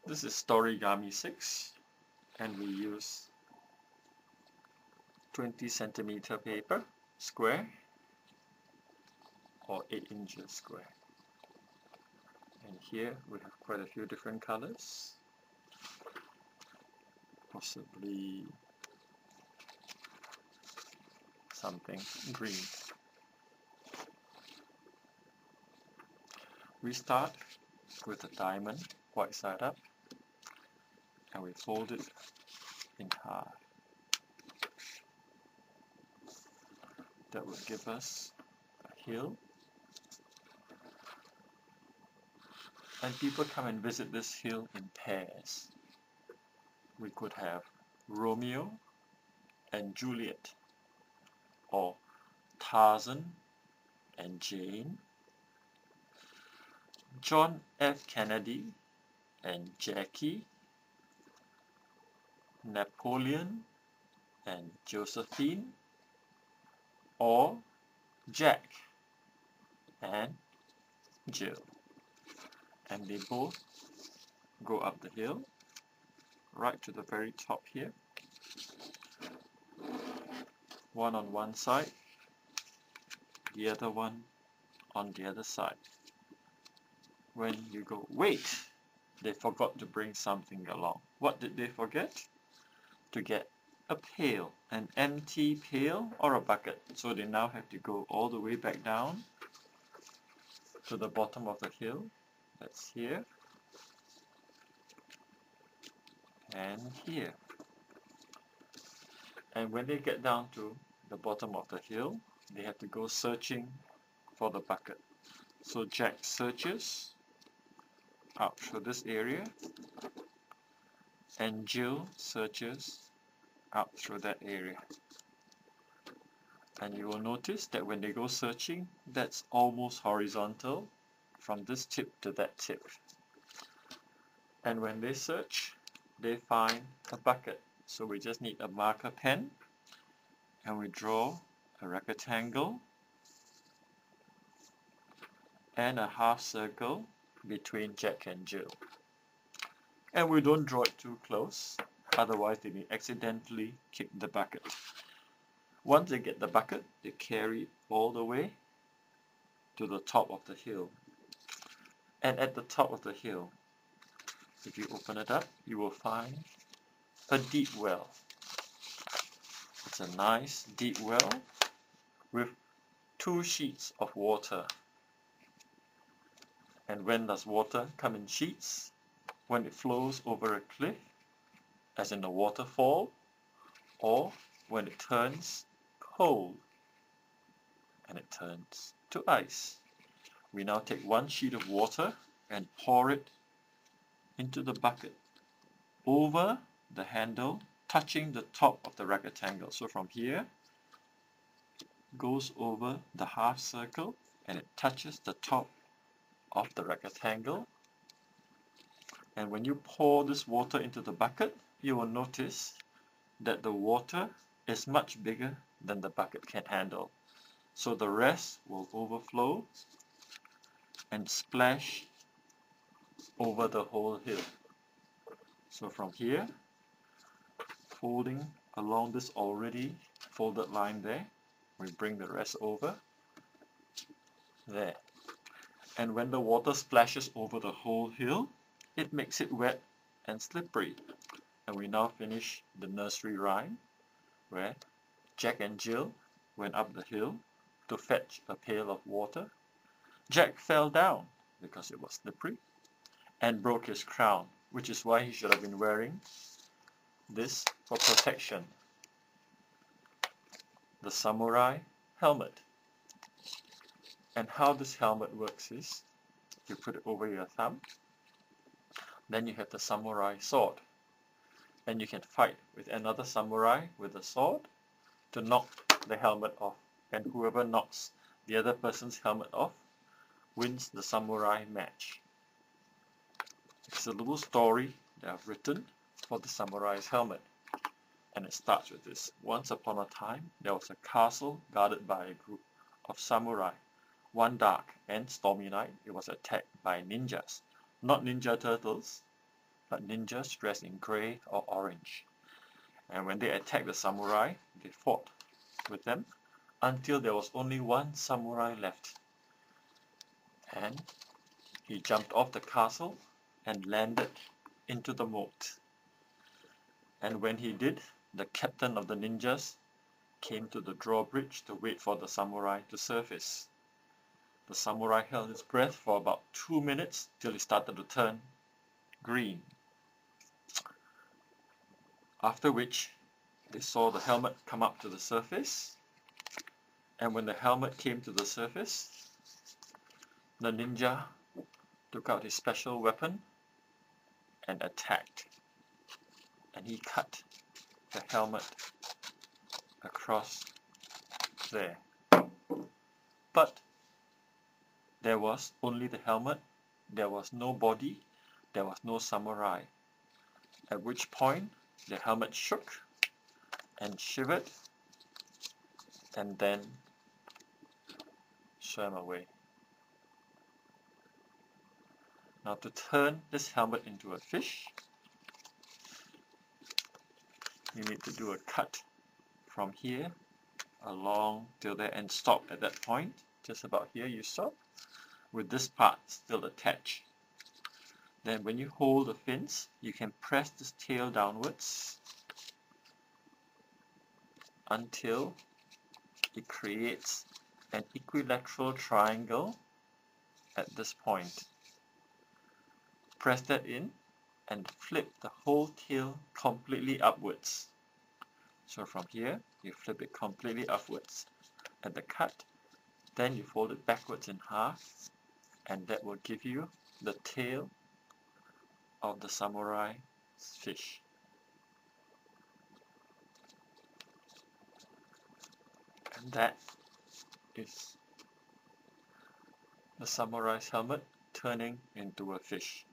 This is Storigami 6 and we use 20 centimeter paper square or 8 inches square. And here we have quite a few different colors, possibly something green. We start with a diamond, white side up, and we fold it in half. That will give us a hill. And people come and visit this hill in pairs. We could have Romeo and Juliet, or Tarzan and Jane, John F. Kennedy and Jackie, Napoleon and Josephine, or Jack and Jill. And they both go up the hill right to the very top here, one on one side, the other one on the other side. When you go, wait, they forgot to bring something along. What did they forget? To get a pail, an empty pail or a bucket. So they now have to go all the way back down to the bottom of the hill. That's here and here. And when they get down to the bottom of the hill, they have to go searching for the bucket. So Jack searches out through this area, and Jill searches out through that area. And you will notice that when they go searching, that's almost horizontal from this tip to that tip. And when they search, they find a bucket. So we just need a marker pen, and we draw a rectangle and a half circle between Jack and Jill. And we don't draw it too close, otherwise they may accidentally kick the bucket. Once they get the bucket, they carry it all the way to the top of the hill. And at the top of the hill, if you open it up, you will find a deep well. It's a nice deep well with 2 sheets of water. And when does water come in sheets? When it flows over a cliff, as in a waterfall, or when it turns cold and it turns to ice. We now take 1 sheet of water and pour it into the bucket over the handle, touching the top of the rectangle. So from here, goes over the half circle and it touches the top of the rectangle. And when you pour this water into the bucket, you will notice that the water is much bigger than the bucket can handle. So the rest will overflow and splash over the whole hill. So from here, folding along this already folded line there, we bring the rest over there. And when the water splashes over the whole hill, it makes it wet and slippery. And we now finish the nursery rhyme where Jack and Jill went up the hill to fetch a pail of water. Jack fell down because it was slippery and broke his crown, which is why he should have been wearing this for protection. The samurai helmet. And how this helmet works is, you put it over your thumb, then you have the samurai sword. And you can fight with another samurai with a sword to knock the helmet off. And whoever knocks the other person's helmet off wins the samurai match. It's a little story that I've written for the samurai's helmet. And it starts with this. Once upon a time, there was a castle guarded by a group of samurai. One dark and stormy night, it was attacked by ninjas. Not Ninja Turtles, but ninjas dressed in grey or orange. And when they attacked the samurai, they fought with them until there was only one samurai left. And he jumped off the castle and landed into the moat. And when he did, the captain of the ninjas came to the drawbridge to wait for the samurai to surface. The samurai held his breath for about 2 minutes till he started to turn green. After which, they saw the helmet come up to the surface, and when the helmet came to the surface, the ninja took out his special weapon and attacked. And he cut the helmet across there. But there was only the helmet, there was no body, there was no samurai. At which point the helmet shook and shivered and then swam away. Now to turn this helmet into a fish, you need to do a cut from here along till there and stop at that point. Just about here you stop, with this part still attached. Then when you hold the fins, you can press this tail downwards until it creates an equilateral triangle at this point. Press that in and flip the whole tail completely upwards. So from here, you flip it completely upwards. At the cut, then you fold it backwards in half, and that will give you the tail of the samurai fish. And that is the samurai's helmet turning into a fish.